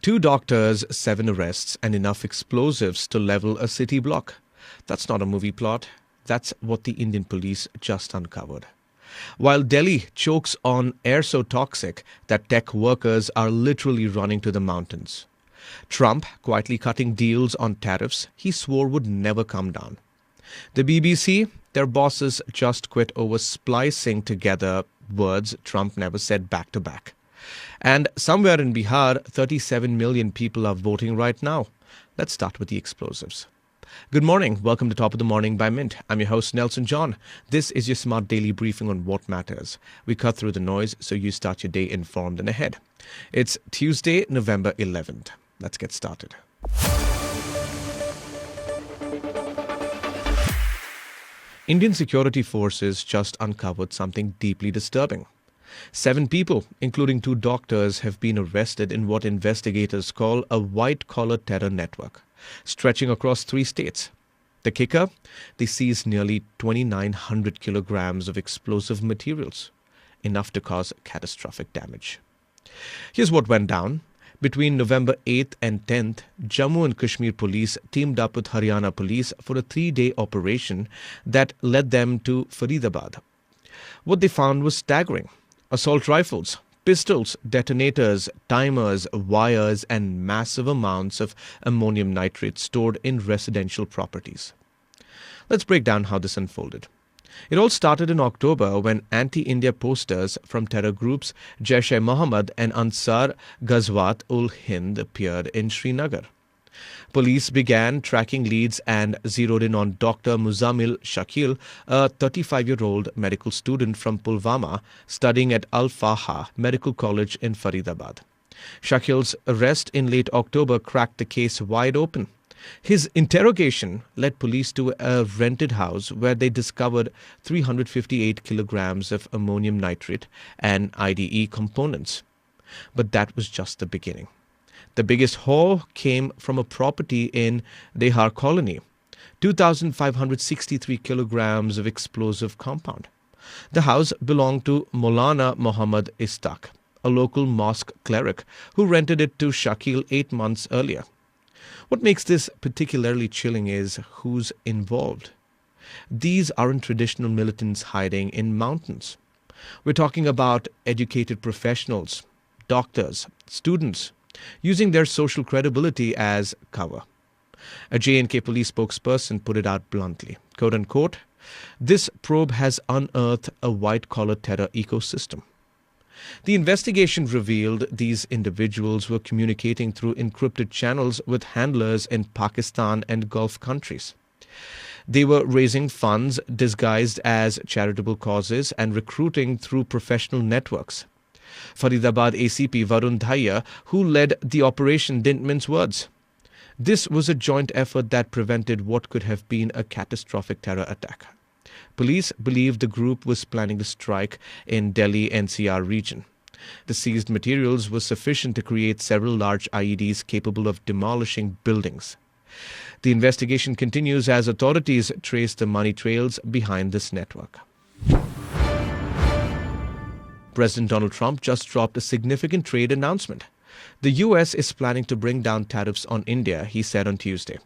2 doctors, 7 arrests, and enough explosives to level a city block. That's not a movie plot. That's what the Indian police just uncovered. While Delhi chokes on air so toxic that tech workers are literally running to the mountains. Trump quietly cutting deals on tariffs he swore would never come down. The BBC, their bosses just quit over splicing together words Trump never said back to back. And somewhere in Bihar, 37 million people are voting right now. Let's start with the explosives. Good morning. Welcome to Top of the Morning by Mint. I'm your host, Nelson John. This is your smart daily briefing on what matters. We cut through the noise so you start your day informed and ahead. It's Tuesday, November 11th. Let's get started. Indian security forces just uncovered something deeply disturbing. 7 people, including 2 doctors, have been arrested in what investigators call a white-collar terror network, stretching across 3 states. The kicker? They seized nearly 2,900 kilograms of explosive materials, enough to cause catastrophic damage. Here's what went down. Between November 8th and 10th, Jammu and Kashmir police teamed up with Haryana police for a 3-day operation that led them to Faridabad. What they found was staggering. Assault rifles, pistols, detonators, timers, wires, and massive amounts of ammonium nitrate stored in residential properties. Let's break down how this unfolded. It all started in October when anti-India posters from terror groups Jaish-e-Mohammed and Ansar Ghazwat-ul-Hind appeared in Srinagar. Police began tracking leads and zeroed in on Dr. Muzammil Shakil, a 35-year-old medical student from Pulwama studying at Al-Faha Medical College in Faridabad. Shakil's arrest in late October cracked the case wide open. His interrogation led police to a rented house where they discovered 358 kilograms of ammonium nitrate and IDE components. But that was just the beginning. The biggest haul came from a property in Bihar colony, 2,563 kilograms of explosive compound. The house belonged to Maulana Muhammad Istaq, a local mosque cleric who rented it to Shakil 8 months earlier. What makes this particularly chilling is who's involved. These aren't traditional militants hiding in mountains. We're talking about educated professionals, doctors, students, using their social credibility as cover. A J&K police spokesperson put it out bluntly, quote unquote, "This probe has unearthed a white-collar terror ecosystem." The investigation revealed these individuals were communicating through encrypted channels with handlers in Pakistan and Gulf countries. They were raising funds disguised as charitable causes and recruiting through professional networks. Faridabad ACP Varun Dhaya, who led the operation, didn't mince words. This was a joint effort that prevented what could have been a catastrophic terror attack. Police believed the group was planning to strike in Delhi NCR region. The seized materials were sufficient to create several large IEDs capable of demolishing buildings. The investigation continues as authorities trace the money trails behind this network. President Donald Trump just dropped a significant trade announcement. The U.S. is planning to bring down tariffs on India, he said on Tuesday,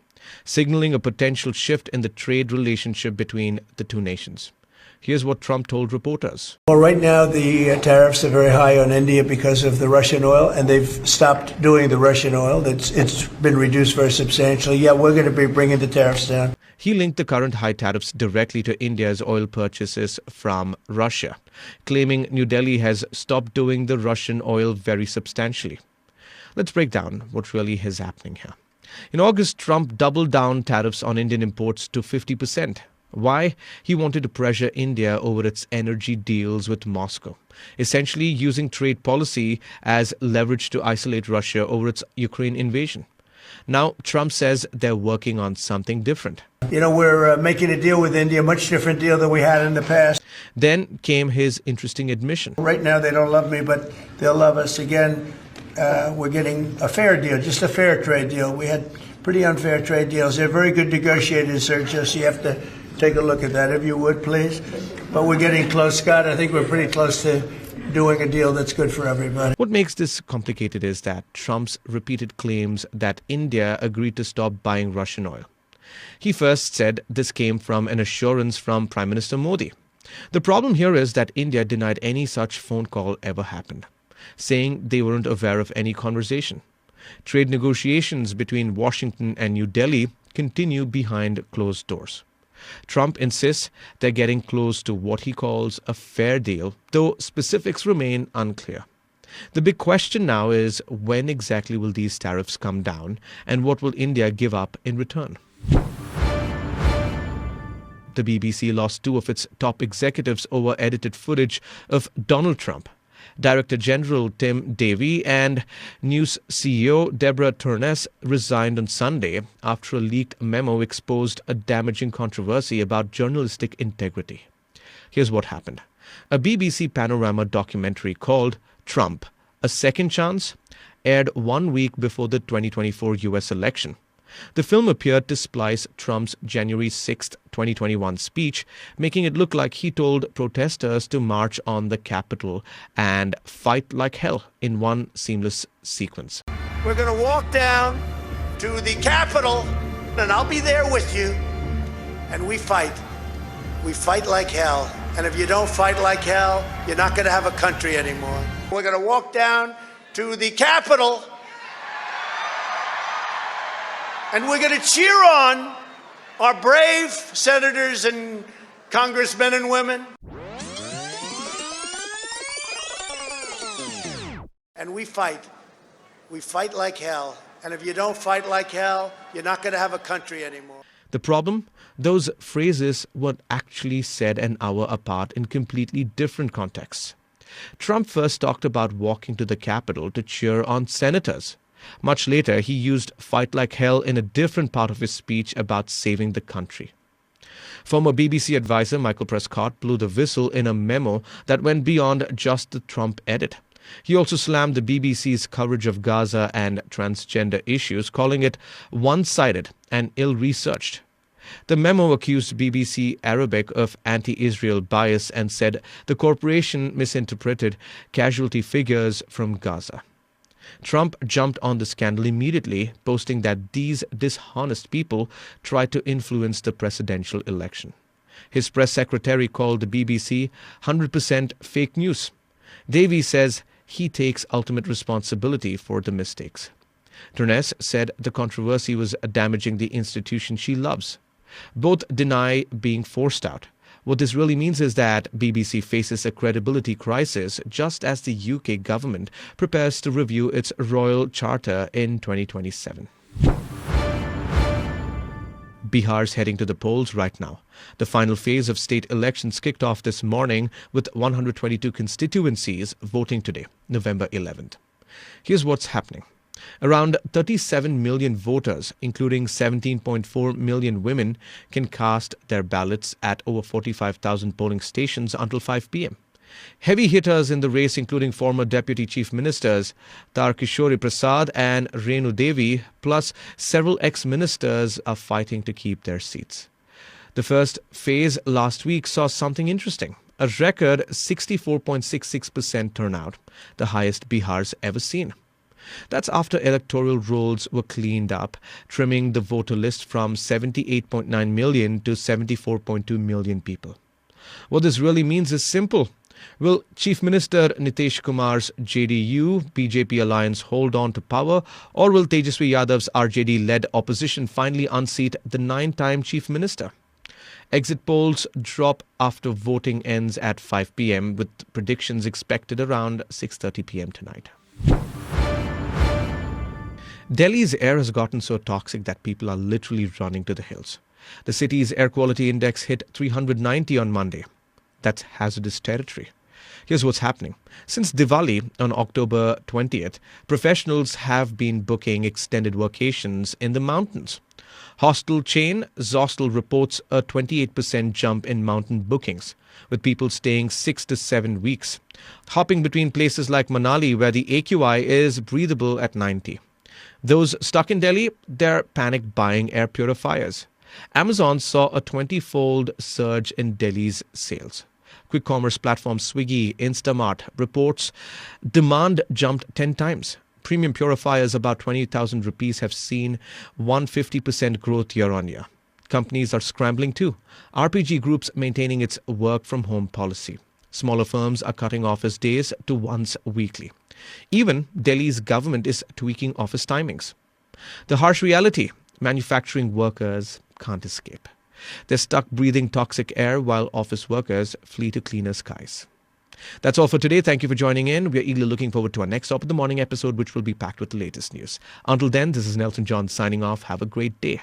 signaling a potential shift in the trade relationship between the 2 nations. Here's what Trump told reporters. Well, right now the tariffs are very high on India because of the Russian oil, and they've stopped doing the Russian oil. It's been reduced very substantially. Yeah, we're going to be bringing the tariffs down. He linked the current high tariffs directly to India's oil purchases from Russia, claiming New Delhi has stopped doing the Russian oil very substantially. Let's break down what really is happening here. In August, Trump doubled down tariffs on Indian imports to 50%. Why? He wanted to pressure India over its energy deals with Moscow, essentially using trade policy as leverage to isolate Russia over its Ukraine invasion. Now, Trump says they're working on something different. You know, we're making a deal with India, a much different deal than we had in the past. Then came his interesting admission. Right now, they don't love me, but they'll love us again. We're getting a fair deal, just a fair trade deal. We had pretty unfair trade deals. They're very good negotiators, Sergio, so you have to take a look at that, if you would, please. But we're getting close, Scott. I think we're pretty close to doing a deal that's good for everybody. What makes this complicated is that Trump's repeated claims that India agreed to stop buying Russian oil. He first said this came from an assurance from Prime Minister Modi. The problem here is that India denied any such phone call ever happened, saying they weren't aware of any conversation. Trade negotiations between Washington and New Delhi continue behind closed doors. Trump insists they're getting close to what he calls a fair deal, though specifics remain unclear. The big question now is when exactly will these tariffs come down and what will India give up in return? The BBC lost two of its top executives over edited footage of Donald Trump. Director General Tim Davie and News CEO Deborah Turness resigned on Sunday after a leaked memo exposed a damaging controversy about journalistic integrity. Here's what happened. A BBC Panorama documentary called Trump, A Second Chance, aired 1 week before the 2024 US election. The film appeared to splice Trump's January 6, 2021 speech, making it look like he told protesters to march on the Capitol and fight like hell in one seamless sequence. We're going to walk down to the Capitol, and I'll be there with you, and we fight. We fight like hell, and if you don't fight like hell, you're not going to have a country anymore. We're going to walk down to the Capitol, and we're going to cheer on our brave senators and congressmen and women. And we fight. We fight like hell. And if you don't fight like hell, you're not going to have a country anymore. The problem? Those phrases were actually said an hour apart in completely different contexts. Trump first talked about walking to the Capitol to cheer on senators. Much later, he used fight like hell in a different part of his speech about saving the country. Former BBC advisor Michael Prescott blew the whistle in a memo that went beyond just the Trump edit. He also slammed the BBC's coverage of Gaza and transgender issues, calling it one-sided and ill-researched. The memo accused BBC Arabic of anti-Israel bias and said the corporation misinterpreted casualty figures from Gaza. Trump jumped on the scandal immediately, boasting that these dishonest people tried to influence the presidential election. His press secretary called the BBC 100% fake news. Davie says he takes ultimate responsibility for the mistakes. Turness said the controversy was damaging the institution she loves. Both deny being forced out. What this really means is that BBC faces a credibility crisis just as the UK government prepares to review its royal charter in 2027. Bihar's heading to the polls right now. The final phase of state elections kicked off this morning with 122 constituencies voting today, November 11th. Here's what's happening. Around 37 million voters, including 17.4 million women, can cast their ballots at over 45,000 polling stations until 5 p.m. Heavy hitters in the race, including former Deputy Chief Ministers Tarkishore Prasad and Renu Devi, plus several ex-ministers, are fighting to keep their seats. The first phase last week saw something interesting. A record 64.66% turnout, the highest Bihar's ever seen. That's after electoral rolls were cleaned up, trimming the voter list from 78.9 million to 74.2 million people. What this really means is simple. Will Chief Minister Nitish Kumar's JDU BJP alliance hold on to power, or will Tejaswi Yadav's RJD-led opposition finally unseat the 9-time Chief Minister? Exit polls drop after voting ends at 5 p.m., with predictions expected around 6:30 p.m. tonight. Delhi's air has gotten so toxic that people are literally running to the hills. The city's air quality index hit 390 on Monday. That's hazardous territory. Here's what's happening. Since Diwali on October 20th, professionals have been booking extended vacations in the mountains. Hostel chain Zostel reports a 28% jump in mountain bookings, with people staying 6 to 7 weeks, hopping between places like Manali, where the AQI is breathable at 90. Those stuck in Delhi, they're panic buying air purifiers. Amazon saw a 20-fold surge in Delhi's sales. Quick commerce platform Swiggy Instamart reports demand jumped 10 times. Premium purifiers about 20,000 rupees have seen 150% growth year on year. Companies are scrambling too. RPG Group's maintaining its work from home policy. Smaller firms are cutting office days to once weekly. Even Delhi's government is tweaking office timings. The harsh reality, manufacturing workers can't escape. They're stuck breathing toxic air while office workers flee to cleaner skies. That's all for today. Thank you for joining in. We're eagerly looking forward to our next Top of the Morning episode, which will be packed with the latest news. Until then, this is Nelson John signing off. Have a great day.